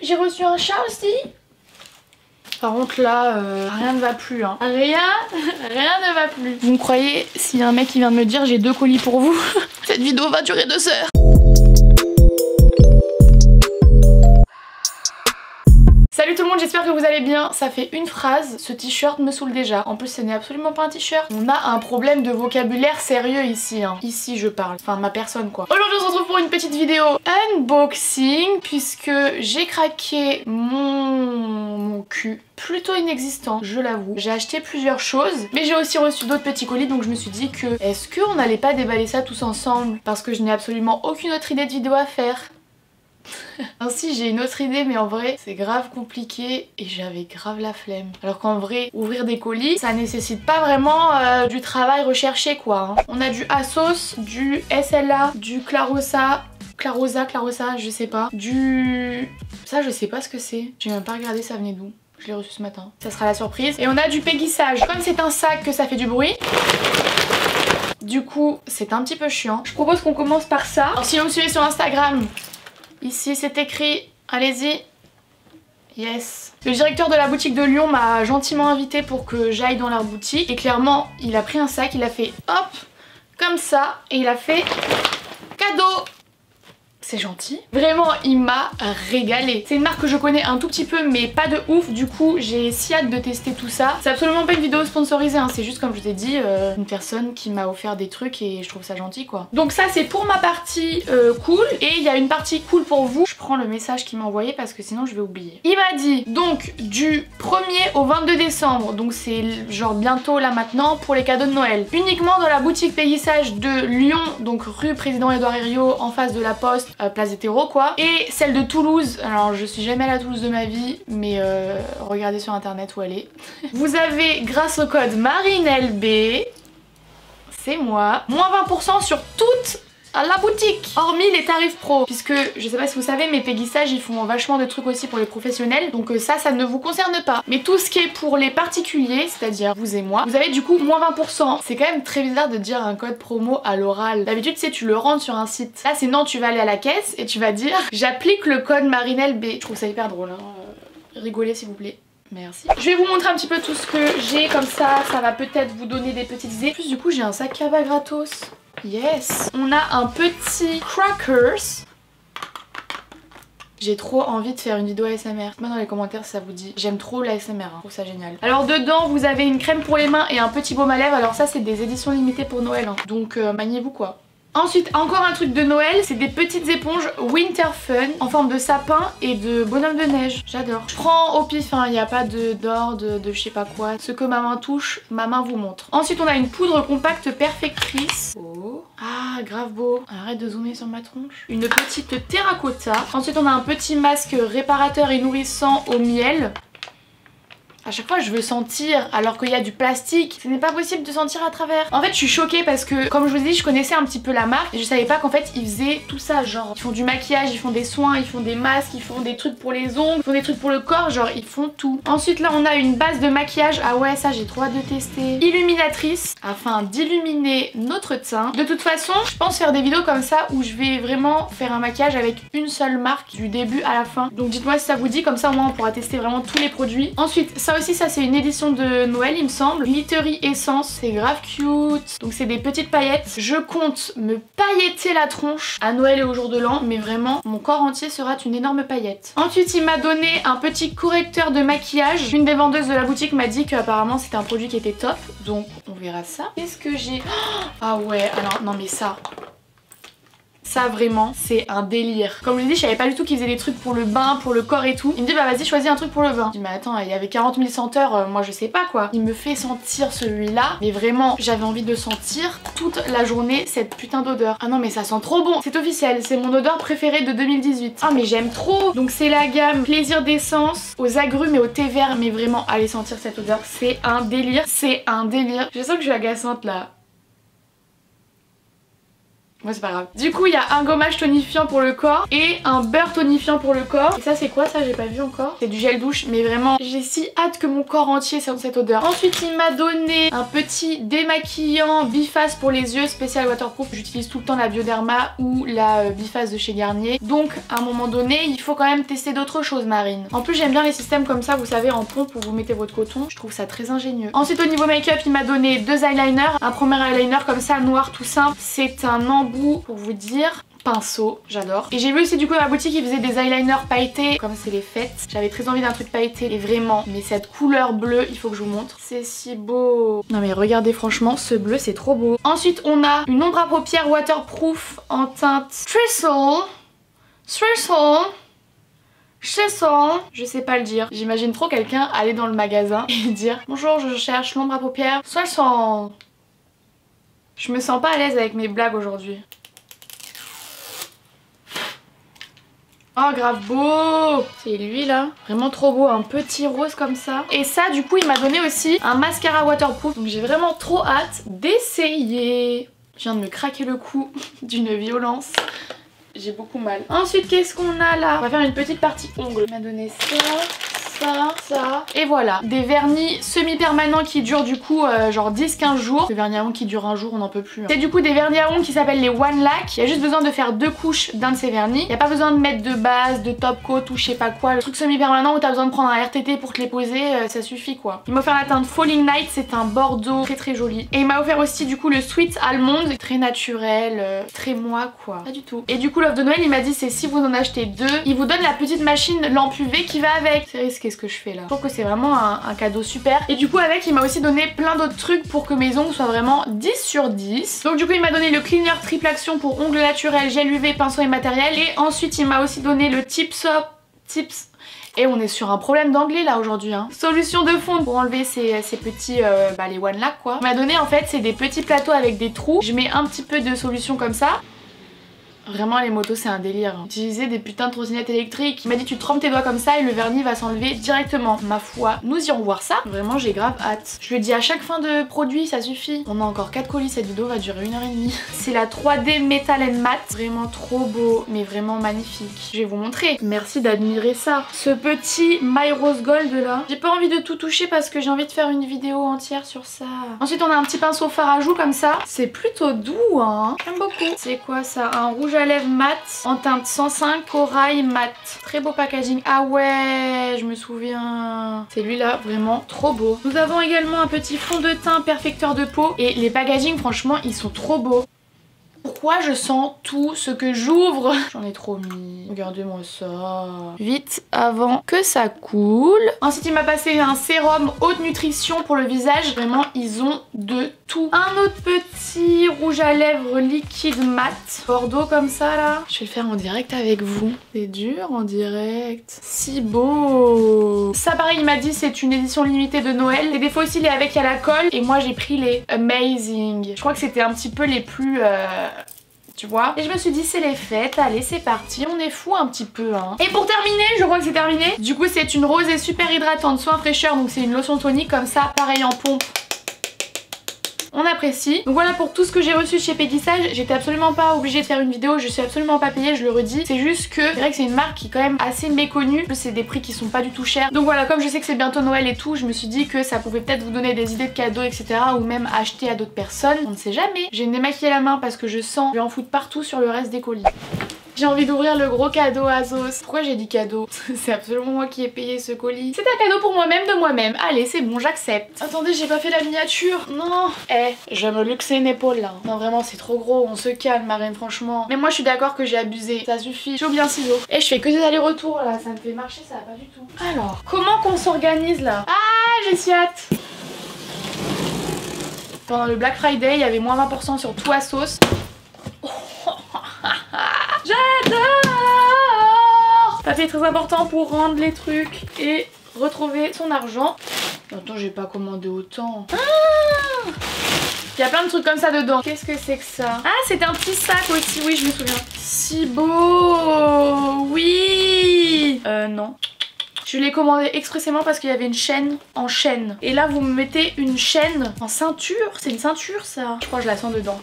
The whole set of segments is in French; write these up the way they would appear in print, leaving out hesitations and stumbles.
J'ai reçu un chat aussi. Par contre là, rien ne va plus hein. Rien ne va plus. Vous me croyez, s'il y a un mec qui vient de me dire j'ai 2 colis pour vous, cette vidéo va durer 2 heures. Salut tout le monde, j'espère que vous allez bien. Ça fait une phrase, ce t-shirt me saoule déjà. En plus ce n'est absolument pas un t-shirt. On a un problème de vocabulaire sérieux ici hein. Ici je parle, enfin ma personne quoi. Aujourd'hui on se retrouve pour une petite vidéo unboxing puisque j'ai craqué mon cul. Plutôt inexistant, je l'avoue. J'ai acheté plusieurs choses, mais j'ai aussi reçu d'autres petits colis, donc je me suis dit que est-ce qu'on n'allait pas déballer ça tous ensemble parce que je n'ai absolument aucune autre idée de vidéo à faire. Ainsi j'ai une autre idée mais en vrai c'est grave compliqué et j'avais grave la flemme. Alors qu'en vrai ouvrir des colis ça nécessite pas vraiment du travail recherché quoi hein. On a du Asos, du SLA, du Clarosa, je sais pas, du... ça je sais pas ce que c'est. J'ai même pas regardé ça venait d'où. Je l'ai reçu ce matin. Ça sera la surprise. Et on a du Peggy Sage. Comme c'est un sac que ça fait du bruit, du coup c'est un petit peu chiant. Je propose qu'on commence par ça. Alors si vous me suivez sur Instagram, ici c'est écrit, allez-y. Yes. Le directeur de la boutique de Lyon m'a gentiment invité pour que j'aille dans leur boutique. Et clairement, il a pris un sac, il a fait hop, comme ça. Et il a fait cadeau. C'est gentil. Vraiment, il m'a régalé. C'est une marque que je connais un tout petit peu, mais pas de ouf. Du coup, j'ai si hâte de tester tout ça. C'est absolument pas une vidéo sponsorisée, hein. C'est juste, comme je t'ai dit, une personne qui m'a offert des trucs et je trouve ça gentil, quoi. Donc ça, c'est pour ma partie cool. Et il y a une partie cool pour vous. Je prends le message qu'il m'a envoyé parce que sinon, je vais oublier. Il m'a dit, donc, du 1er au 22 décembre. Donc c'est genre bientôt, là, maintenant, pour les cadeaux de Noël. Uniquement dans la boutique Peggy Sage de Lyon, donc rue Président Édouard Herriot, en face de la Poste. Place des terreaux quoi. Et celle de Toulouse, alors je suis jamais allée à Toulouse de ma vie, mais regardez sur internet où elle est. Vous avez grâce au code MarineLB, c'est moi, moins 20% sur toute la boutique, hormis les tarifs pro, puisque je sais pas si vous savez mais Peggy Sage ils font vachement de trucs aussi pour les professionnels, donc ça ne vous concerne pas. Mais tout ce qui est pour les particuliers, c'est-à-dire vous et moi, vous avez du coup moins 20%. C'est quand même très bizarre de dire un code promo à l'oral. D'habitude c'est tu le rentres sur un site. Là c'est non, tu vas aller à la caisse et tu vas dire j'applique le code MarineLB. Je trouve ça hyper drôle hein. Rigolez s'il vous plaît. Merci. Je vais vous montrer un petit peu tout ce que j'ai, comme ça va peut-être vous donner des petites idées. En plus du coup j'ai un sac Cava gratos. Yes. On a un petit crackers. J'ai trop envie de faire une vidéo ASMR. Dites-moi dans les commentaires si ça vous dit. J'aime trop l'ASMR, hein. Je trouve ça génial. Alors dedans vous avez une crème pour les mains et un petit baume à lèvres. Alors ça c'est des éditions limitées pour Noël hein. Donc maniez-vous quoi. Ensuite encore un truc de Noël, c'est des petites éponges Winter Fun en forme de sapin et de bonhomme de neige. J'adore. Je prends au pif, il n'y a pas d'ordre, de je sais pas quoi. Ce que ma main touche, ma main vous montre. Ensuite on a une poudre compacte perfectrice. Oh. Ah grave beau. Arrête de zoomer sur ma tronche. Une petite terracotta. Ensuite on a un petit masque réparateur et nourrissant au miel. À chaque fois je veux sentir alors qu'il y a du plastique. Ce n'est pas possible de sentir à travers. En fait je suis choquée parce que comme je vous ai dit je connaissais un petit peu la marque et je savais pas qu'en fait ils faisaient tout ça. Genre ils font du maquillage, ils font des soins, ils font des masques, ils font des trucs pour les ongles, ils font des trucs pour le corps, genre ils font tout. Ensuite là on a une base de maquillage. Ah ouais ça j'ai trop hâte de tester. Illuminatrice afin d'illuminer notre teint. De toute façon je pense faire des vidéos comme ça où je vais vraiment faire un maquillage avec une seule marque du début à la fin. Donc dites moi si ça vous dit, comme ça au moins on pourra tester vraiment tous les produits. Ensuite ça aussi ça c'est une édition de Noël il me semble. Glittery Essence, c'est grave cute. Donc c'est des petites paillettes. Je compte me pailletter la tronche à Noël et au jour de l'an, mais vraiment mon corps entier sera une énorme paillette. Ensuite il m'a donné un petit correcteur de maquillage. Une des vendeuses de la boutique m'a dit qu'apparemment c'était un produit qui était top, donc on verra ça. Qu'est-ce que j'ai? Ah ouais, alors non mais ça vraiment c'est un délire. Comme je l'ai dit je savais pas du tout qu'ils faisaient des trucs pour le bain, pour le corps et tout. Il me dit bah vas-y choisis un truc pour le bain. Je dis mais attends il y avait 40 000 senteurs, moi je sais pas quoi. Il me fait sentir celui-là, mais vraiment j'avais envie de sentir toute la journée cette putain d'odeur. Ah non mais ça sent trop bon, c'est officiel, c'est mon odeur préférée de 2018. Ah mais j'aime trop. Donc c'est la gamme plaisir d'essence aux agrumes et au thé vert, mais vraiment allez sentir cette odeur, c'est un délire, c'est un délire. Je sens que je suis agaçante là. Moi c'est pas grave. Du coup il y a un gommage tonifiant pour le corps et un beurre tonifiant pour le corps. Et ça c'est quoi ça? J'ai pas vu encore. C'est du gel douche mais vraiment j'ai si hâte que mon corps entier sente cette odeur. Ensuite il m'a donné un petit démaquillant biface pour les yeux spécial waterproof. J'utilise tout le temps la Bioderma ou la biface de chez Garnier. Donc à un moment donné il faut quand même tester d'autres choses Marine. En plus j'aime bien les systèmes comme ça vous savez en pompe où vous mettez votre coton. Je trouve ça très ingénieux. Ensuite au niveau make-up il m'a donné 2 eyeliners. Un premier eyeliner comme ça noir tout simple. C'est un embout pour vous dire, pinceau, j'adore. Et j'ai vu aussi du coup dans la boutique ils faisaient des eyeliners pailletés comme c'est les fêtes. J'avais très envie d'un truc pailleté et vraiment, mais cette couleur bleue il faut que je vous montre. C'est si beau. Non mais regardez franchement ce bleu c'est trop beau. Ensuite on a une ombre à paupières waterproof en teinte Trestle. Je sais pas le dire. J'imagine trop quelqu'un aller dans le magasin et dire bonjour je cherche l'ombre à paupières 60. Je me sens pas à l'aise avec mes blagues aujourd'hui. Oh grave beau. C'est lui là. Vraiment trop beau. Un petit rose comme ça. Et ça du coup il m'a donné aussi un mascara waterproof. Donc j'ai vraiment trop hâte d'essayer. Je viens de me craquer le cou d'une violence. J'ai beaucoup mal. Ensuite qu'est-ce qu'on a là? On va faire une petite partie ongles. Il m'a donné ça. Et voilà. Des vernis semi-permanents qui durent du coup genre 10-15 jours. Le vernis à ongles qui dure un jour on n'en peut plus. Hein. C'est du coup des vernis à ongles qui s'appellent les One Lac. Il y a juste besoin de faire 2 couches d'un de ces vernis. Il n'y a pas besoin de mettre de base, de top coat ou je sais pas quoi. Le truc semi-permanent où t'as besoin de prendre un RTT pour te les poser, ça suffit quoi. Il m'a offert la teinte Falling Night. C'est un bordeaux très très joli. Et il m'a offert aussi du coup le Sweet Almond. Très naturel, très moi quoi. Pas du tout. Et du coup l'offre de Noël il m'a dit c'est si vous en achetez 2, il vous donne la petite machine lampe UV qui va avec. C'est risqué ce que je fais là. Je trouve que c'est vraiment un cadeau super. Et du coup avec il m'a aussi donné plein d'autres trucs pour que mes ongles soient vraiment 10 sur 10. Donc du coup il m'a donné le cleaner triple action pour ongles naturels, gel UV, pinceau et matériel. Et ensuite il m'a aussi donné le Tips. Et on est sur un problème d'anglais là aujourd'hui hein. Solution de fond pour enlever ces petits les One Lac quoi. Il m'a donné en fait c'est des petits plateaux avec des trous. Je mets un petit peu de solution comme ça. Vraiment les motos c'est un délire. Utiliser des putains de trottinettes électriques. Il m'a dit tu trempes tes doigts comme ça et le vernis va s'enlever directement. Ma foi, nous irons voir ça. Vraiment j'ai grave hâte. Je lui ai dit à chaque fin de produit ça suffit. On a encore 4 colis, cette vidéo va durer 1h30. C'est la 3D Metal and Matte. Vraiment trop beau mais vraiment magnifique. Je vais vous montrer. Merci d'admirer ça. Ce petit My Rose Gold là. J'ai pas envie de tout toucher parce que j'ai envie de faire une vidéo entière sur ça. Ensuite on a un petit pinceau fard à joues comme ça. C'est plutôt doux hein. J'aime beaucoup. C'est quoi ça? Un rouge à lèvres mat en teinte 105 corail mat. Très beau packaging. Ah ouais, je me souviens. C'est lui là, vraiment trop beau. Nous avons également un petit fond de teint perfecteur de peau. Et les packagings franchement ils sont trop beaux. Pourquoi je sens tout ce que j'ouvre? J'en ai trop mis. Regardez-moi ça. Vite avant que ça coule. Ensuite il m'a passé un sérum haute nutrition pour le visage. Vraiment ils ont de tout. Un autre petit rouge à lèvres liquide mat. Bordeaux comme ça là. Je vais le faire en direct avec vous. C'est dur en direct. Si beau. Ça pareil il m'a dit c'est une édition limitée de Noël. Et des fois aussi il est avec à la colle. Et moi j'ai pris les Amazing. Je crois que c'était un petit peu les plus... tu vois. Et je me suis dit c'est les fêtes, allez c'est parti, on est fou un petit peu hein. Et pour terminer, je crois que c'est terminé. Du coup c'est une rosée super hydratante, soin fraîcheur, donc c'est une lotion tonique comme ça, pareil en pompe. On apprécie. Donc voilà pour tout ce que j'ai reçu chez Peggy Sage. J'étais absolument pas obligée de faire une vidéo, je suis absolument pas payée, je le redis. C'est juste que c'est vrai que c'est une marque qui est quand même assez méconnue. En plus c'est des prix qui sont pas du tout chers. Donc voilà, comme je sais que c'est bientôt Noël et tout, je me suis dit que ça pouvait peut-être vous donner des idées de cadeaux etc. Ou même acheter à d'autres personnes. On ne sait jamais. J'ai démaquillé la main parce que je sens, je vais en foutre partout sur le reste des colis. J'ai envie d'ouvrir le gros cadeau Azos. Pourquoi j'ai dit cadeau? C'est absolument moi qui ai payé ce colis. C'est un cadeau pour moi-même de moi-même. Allez, c'est bon, j'accepte. Attendez, j'ai pas fait la miniature. Non. Je vais me luxer une épaule là. Non, vraiment, c'est trop gros. On se calme, Marine, franchement. Mais moi, je suis d'accord que j'ai abusé. Ça suffit. J'ai oublié un ciseau. Je fais que des allers-retours là. Ça me fait marcher, ça va pas du tout. Alors, comment qu'on s'organise là? Ah, j'ai si hâte. Pendant le Black Friday, il y avait moins 20% sur tout Asos. J'adore! Papier très important pour rendre les trucs et retrouver son argent. Attends, j'ai pas commandé autant. Ah! Il y a plein de trucs comme ça dedans. Qu'est-ce que c'est que ça? Ah, c'était un petit sac aussi, oui, je me souviens. Si beau! Oui! Non. Je l'ai commandé expressément parce qu'il y avait une chaîne en chaîne. Et là, vous me mettez une chaîne en ceinture. C'est une ceinture, ça. Je crois que je la sens dedans.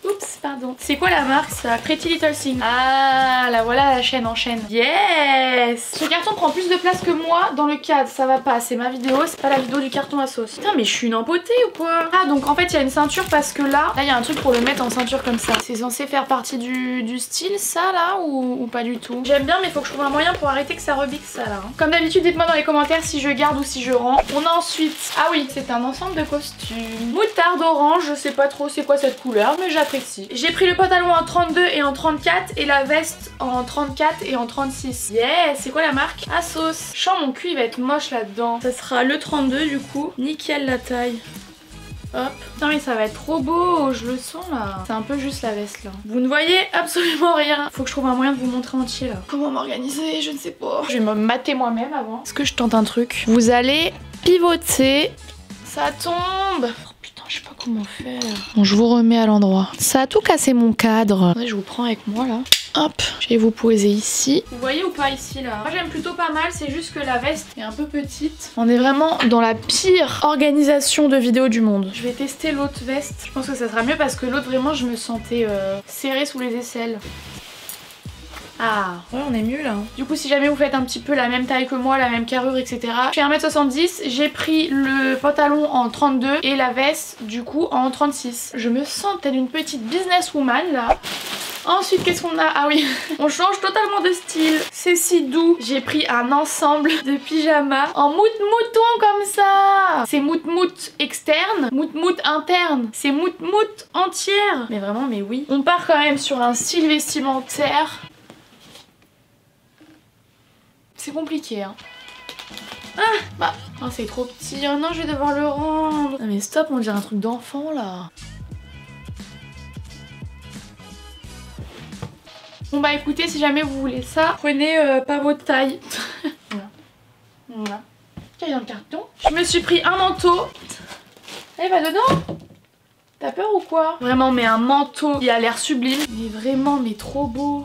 Oups, pardon. C'est quoi la marque ça? Pretty Little Thing. Ah, là voilà la chaîne en chaîne. Yes! Ce carton prend plus de place que moi dans le cadre, ça va pas. C'est ma vidéo, c'est pas la vidéo du carton à sauce. Putain, mais je suis une empotée ou quoi? Ah, donc en fait, il y a une ceinture parce que là il y a un truc pour le mettre en ceinture comme ça. C'est censé faire partie du style, ça là, ou pas du tout? J'aime bien, mais il faut que je trouve un moyen pour arrêter que ça rebique ça là. Comme d'habitude, dites-moi dans les commentaires si je garde ou si je rends. On a ensuite, ah oui, c'est un ensemble de costumes. Moutarde orange, je sais pas trop c'est quoi cette couleur, mais j'apprécie. J'ai pris le pantalon en 32 et en 34 et la veste en 34 et en 36. Yes, c'est quoi la marque? Asos. Je sens mon cul il va être moche là-dedans. Ça sera le 32 du coup. Nickel la taille. Hop. Putain mais ça va être trop beau, je le sens là. C'est un peu juste la veste là. Vous ne voyez absolument rien. Faut que je trouve un moyen de vous montrer entier là. Comment m'organiser? Je ne sais pas. Je vais me mater moi-même avant. Est-ce que je tente un truc? Vous allez pivoter. Ça tombe. Je sais pas comment faire. Bon, je vous remets à l'endroit. Ça a tout cassé mon cadre. Attendez, je vous prends avec moi là. Hop, je vais vous poser ici. Vous voyez ou pas ici là? Moi j'aime plutôt pas mal, c'est juste que la veste est un peu petite. On est vraiment dans la pire organisation de vidéos du monde. Je vais tester l'autre veste. Je pense que ça sera mieux parce que l'autre vraiment je me sentais serrée sous les aisselles. Ah, ouais, on est mieux là. Du coup, si jamais vous faites un petit peu la même taille que moi, la même carrure, etc. Je fais 1m70, j'ai pris le pantalon en 32 et la veste, du coup, en 36. Je me sens telle une petite businesswoman là. Ensuite, qu'est-ce qu'on a? Ah oui, on change totalement de style. C'est si doux. J'ai pris un ensemble de pyjamas en mouton comme ça. C'est mout externe, mout interne. C'est mout entière. Mais vraiment, mais oui. On part quand même sur un style vestimentaire. C'est compliqué hein. Ah bah oh, c'est trop petit. Oh non je vais devoir le rendre. Non mais stop, on dirait un truc d'enfant là. Bon bah écoutez, si jamais vous voulez ça, prenez pas votre taille. Voilà. Voilà. Qu'il y a dans le carton. Je me suis pris un manteau. Allez va dedans. T'as peur ou quoi? Vraiment mais un manteau qui a l'air sublime. Mais vraiment mais trop beau.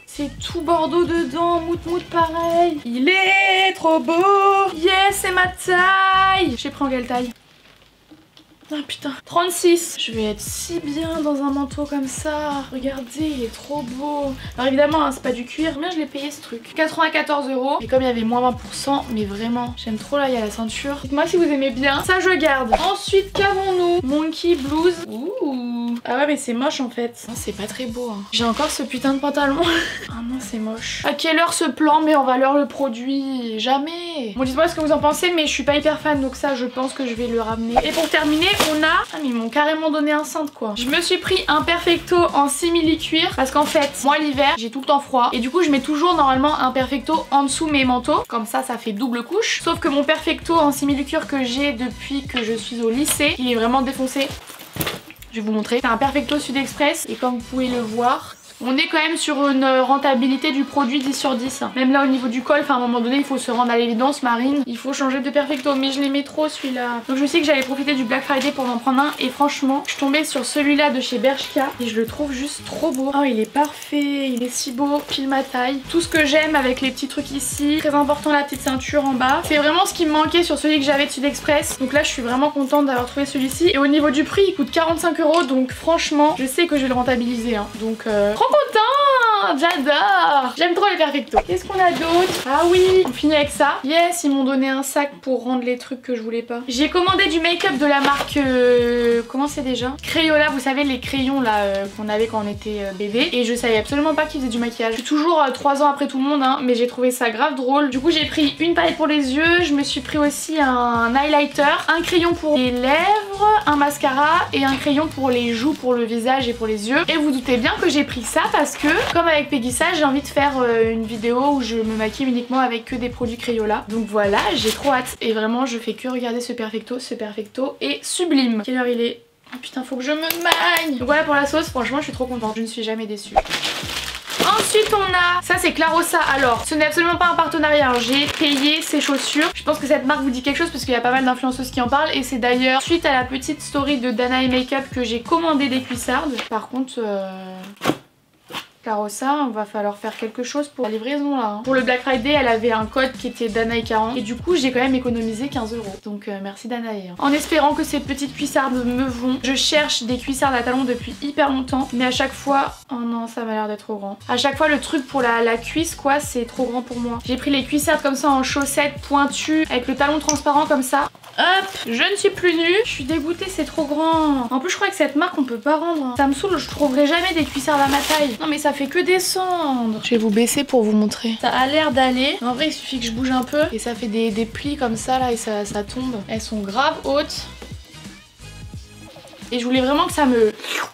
C'est tout bordeaux dedans, mout pareil. Il est trop beau. Yes, c'est ma taille. J'ai pris en quelle taille? Ah putain, 36. Je vais être si bien dans un manteau comme ça. Regardez, il est trop beau. Alors évidemment, hein, c'est pas du cuir, mais je l'ai payé ce truc. 94 €. Et comme il y avait moins 20%, mais vraiment, j'aime trop là, il y a la ceinture. Dites-moi si vous aimez bien. Ça, je garde. Ensuite, qu'avons-nous? Monkey Blues. Ouh. Ah ouais, mais c'est moche en fait. Non, c'est pas très beau. Hein. J'ai encore ce putain de pantalon. Ah non, c'est moche. À quelle heure ce plan met en valeur le produit? Jamais. Bon, dites-moi ce que vous en pensez, mais je suis pas hyper fan, donc ça, je pense que je vais le ramener. Et pour terminer, on a... Ah mais ils m'ont carrément donné un cintre quoi. Je me suis pris un perfecto en simili-cuir parce qu'en fait, moi l'hiver, j'ai tout le temps froid. Et du coup, je mets toujours normalement un perfecto en dessous mes manteaux. Comme ça, ça fait double couche. Sauf que mon perfecto en simili-cuir que j'ai depuis que je suis au lycée, il est vraiment défoncé. Je vais vous montrer. C'est un perfecto Sud Express et comme vous pouvez le voir... On est quand même sur une rentabilité du produit 10 sur 10. Même là au niveau du col, à un moment donné il faut se rendre à l'évidence, Marine, il faut changer de perfecto, mais je l'aimais trop celui-là. Donc je sais que j'allais profiter du Black Friday pour en prendre un et franchement je suis tombée sur celui-là de chez Bershka et je le trouve juste trop beau. Oh il est parfait, il est si beau, pile ma taille. Tout ce que j'aime avec les petits trucs ici, très important la petite ceinture en bas. C'est vraiment ce qui me manquait sur celui que j'avais de Sud Express. Donc là je suis vraiment contente d'avoir trouvé celui-ci. Et au niveau du prix il coûte 45 €, donc franchement je sais que je vais le rentabiliser. Hein. Donc trop content, j'adore. J'aime trop les perfectos. Qu'est-ce qu'on a d'autre? Ah oui, on finit avec ça. Yes, ils m'ont donné un sac pour rendre les trucs que je voulais pas. J'ai commandé du make-up de la marque... comment c'est déjà? Crayola, vous savez les crayons là qu'on avait quand on était bébé. Et je savais absolument pas qu'ils faisaient du maquillage. Je suis toujours 3 ans après tout le monde hein, mais j'ai trouvé ça grave drôle. Du coup j'ai pris une palette pour les yeux, je me suis pris aussi un highlighter, un crayon pour les lèvres, un mascara et un crayon pour les joues, pour le visage et pour les yeux. Et vous doutez bien que j'ai pris ça parce que comme avec Peggy Sage j'ai envie de faire une vidéo où je me maquille uniquement avec que des produits Crayola. Donc voilà, j'ai trop hâte et vraiment je fais que regarder ce perfecto est sublime. Quelle heure il est? Oh putain faut que je me magne. Donc voilà pour la sauce, franchement je suis trop contente, je ne suis jamais déçue. Ensuite on a, ça c'est Clarosa. Alors ce n'est absolument pas un partenariat, j'ai payé ces chaussures. Je pense que cette marque vous dit quelque chose parce qu'il y a pas mal d'influenceuses qui en parlent. Et c'est d'ailleurs suite à la petite story de Danae Makeup que j'ai commandé des cuissardes. Par contre Carossa, on va falloir faire quelque chose pour la livraison là. Pour le Black Friday, elle avait un code qui était Danae40 et du coup j'ai quand même économisé 15 €. Donc merci Danae. En espérant que ces petites cuissardes me vont. Je cherche des cuissardes à talons depuis hyper longtemps, mais à chaque fois, oh non, ça m'a l'air d'être trop grand. À chaque fois le truc pour la cuisse quoi, c'est trop grand pour moi. J'ai pris les cuissardes comme ça en chaussettes pointues avec le talon transparent comme ça. Hop, je ne suis plus nue. Je suis dégoûtée, c'est trop grand. En plus, je crois que cette marque, on peut pas rendre. Ça me saoule, je trouverai jamais des cuissardes à ma taille. Non, mais ça fait que descendre. Je vais vous baisser pour vous montrer. Ça a l'air d'aller. En vrai, il suffit que je bouge un peu. Et ça fait des plis comme ça, là, et ça tombe. Elles sont grave hautes. Et je voulais vraiment que ça me...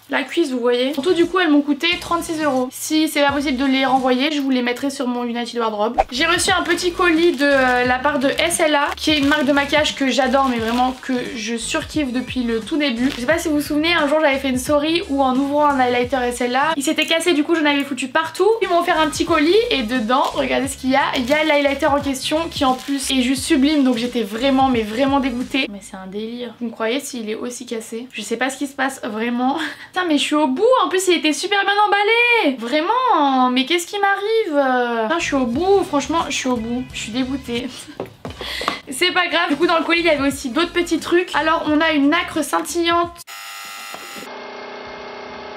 La cuisse, vous voyez. Surtout du coup, elles m'ont coûté 36 €. Si c'est pas possible de les renvoyer, je vous les mettrai sur mon United Wardrobe. J'ai reçu un petit colis de la part de SLA, qui est une marque de maquillage que j'adore, mais vraiment que je surkiffe depuis le tout début. Je sais pas si vous vous souvenez, un jour j'avais fait une story où en ouvrant un highlighter SLA, il s'était cassé, du coup j'en avais foutu partout. Ils m'ont offert un petit colis et dedans, regardez ce qu'il y a. Il y a l'highlighter en question qui en plus est juste sublime, donc j'étais vraiment, mais vraiment dégoûtée. Mais c'est un délire. Vous me croyez s'il est aussi cassé? Je sais pas ce qui se passe vraiment. Putain, mais je suis au bout. En plus, il était super bien emballé. Vraiment. Mais qu'est-ce qui m'arrive? Putain, je suis au bout. Franchement, je suis au bout. Je suis dégoûtée. C'est pas grave. Du coup, dans le colis, il y avait aussi d'autres petits trucs. Alors, on a une nacre scintillante.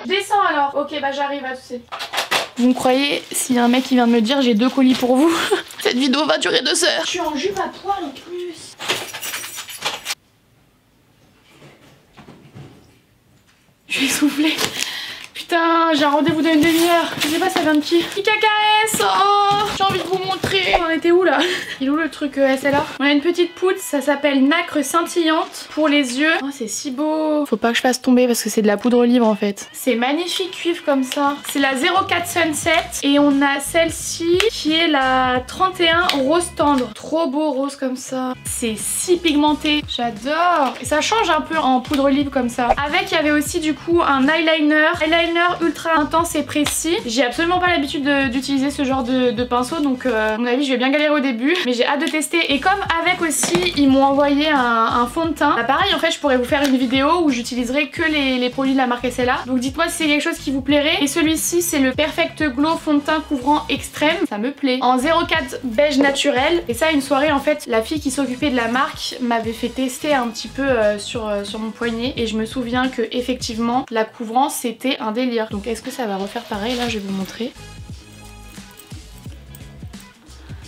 Je descends alors. Ok, bah j'arrive à tousser. Vous me croyez, s'il y a un mec qui vient de me dire j'ai 2 colis pour vous, cette vidéo va durer 2 heures. Je suis en jupe à poil en plus. Je vais souffler. Putain, j'ai un rendez-vous dans une demi-heure. Je sais pas, ça vient de qui? IKKS. Oh, j'ai envie de vous montrer. On était où là? Il est où le truc SLA? On a une petite poudre, ça s'appelle nacre scintillante pour les yeux. Oh, c'est si beau. Faut pas que je fasse tomber parce que c'est de la poudre libre en fait. C'est magnifique cuivre comme ça. C'est la 04 Sunset et on a celle-ci qui est la 31 rose tendre. Trop beau rose comme ça. C'est si pigmenté. J'adore. Et ça change un peu en poudre libre comme ça. Avec, il y avait aussi du coup un eyeliner ultra intense et précis. J'ai absolument pas l'habitude d'utiliser ce genre de pinceau, donc à mon avis je vais bien galérer au début, mais j'ai hâte de tester. Et comme avec aussi ils m'ont envoyé un fond de teint, bah pareil en fait je pourrais vous faire une vidéo où j'utiliserai que les produits de la marque SLA, donc dites-moi si c'est quelque chose qui vous plairait. Et celui-ci c'est le Perfect Glow fond de teint couvrant extrême, ça me plaît, en 04 beige naturel. Et ça, une soirée en fait, la fille qui s'occupait de la marque m'avait fait tester un petit peu sur mon poignet et je me souviens que effectivement la couvrance c'était un délire. Donc est-ce que ça va refaire pareil? Là je vais vous montrer.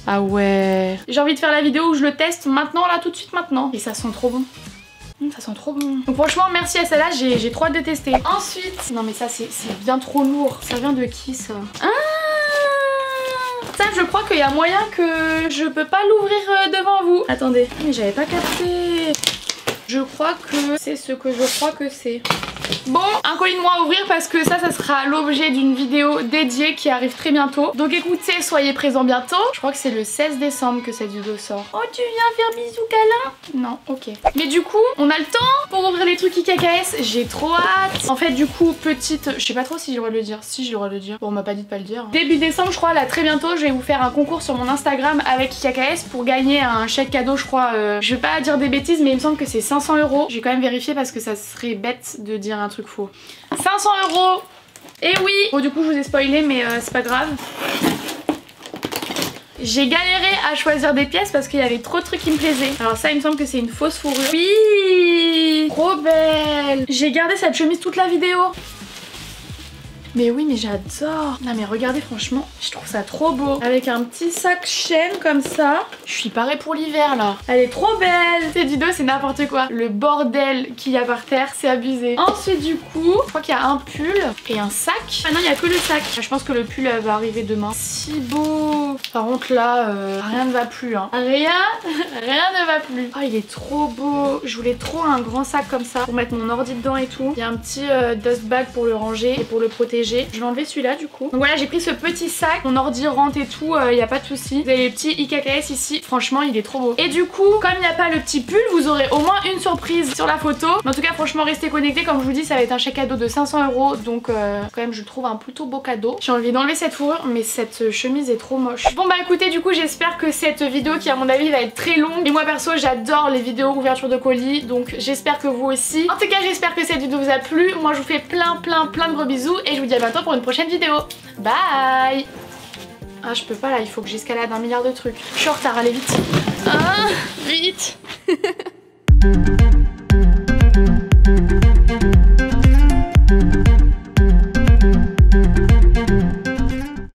Ah ouais. J'ai envie de faire la vidéo où je le teste maintenant, là tout de suite maintenant. Et ça sent trop bon. Ça sent trop bon. Donc franchement merci à celle-là, j'ai trop hâte de tester. Ensuite, non mais ça c'est bien trop lourd. Ça vient de qui ça? Ah, ça je crois qu'il y a moyen que je peux pas l'ouvrir devant vous. Attendez, mais j'avais pas capté. Je crois que c'est ce que je crois que c'est. Bon, un colis de moins à ouvrir parce que ça sera l'objet d'une vidéo dédiée qui arrive très bientôt. Donc écoutez, soyez présents bientôt. Je crois que c'est le 16 décembre que cette vidéo sort. Oh, tu viens faire bisous câlin? Non, ok. Mais du coup, on a le temps pour ouvrir les trucs IKKS. J'ai trop hâte. En fait, du coup, petite... Je sais pas trop si j'ai le droit de le dire. Si, j'ai le droit de le dire. Bon, on m'a pas dit de pas le dire. Début décembre, je crois, là, très bientôt, je vais vous faire un concours sur mon Instagram avec IKKS pour gagner un chèque cadeau, je crois. Je vais pas dire des bêtises, mais il me semble que c'est 500 €. J'ai quand même vérifié parce que ça serait bête de dire un truc faux. 500 €. Et oui. Bon, du coup je vous ai spoilé, mais c'est pas grave. J'ai galéré à choisir des pièces parce qu'il y avait trop de trucs qui me plaisaient. Alors ça il me semble que c'est une fausse fourrure. Oui, trop belle. J'ai gardé cette chemise toute la vidéo. Mais oui, mais j'adore. Non mais regardez, franchement, je trouve ça trop beau. Avec un petit sac chaîne comme ça. Je suis parée pour l'hiver là. Elle est trop belle. Cette vidéo c'est n'importe quoi. Le bordel qu'il y a par terre, c'est abusé. Ensuite du coup, je crois qu'il y a un pull et un sac. Ah non, il y a que le sac. Je pense que le pull va arriver demain. Si beau. Par contre là, rien ne va plus hein. Rien ne va plus. Oh, il est trop beau. Je voulais trop un grand sac comme ça pour mettre mon ordi dedans et tout. Il y a un petit dust bag pour le ranger et pour le protéger. Je vais enlever celui-là du coup. Donc voilà, j'ai pris ce petit sac. Mon ordi rentre et tout, il n'y a pas de souci. Vous avez les petits IKKS ici. Franchement, il est trop beau. Et du coup, comme il n'y a pas le petit pull, vous aurez au moins une surprise sur la photo. Mais en tout cas, franchement, restez connectés. Comme je vous dis, ça va être un chèque cadeau de 500 €. Donc quand même, je trouve un plutôt beau cadeau. J'ai envie d'enlever cette fourrure, mais cette chemise est trop moche. Bon bah écoutez, du coup, j'espère que cette vidéo qui à mon avis va être très longue. Et moi perso, j'adore les vidéos ouverture de colis. Donc j'espère que vous aussi. En tout cas, j'espère que cette vidéo vous a plu. Moi, je vous fais plein de gros bisous. Et je vous dis vous dis à bientôt pour une prochaine vidéo. Bye. Ah je peux pas là, il faut que j'escalade 1 milliard de trucs. Je suis en retard, allez vite. Ah, vite.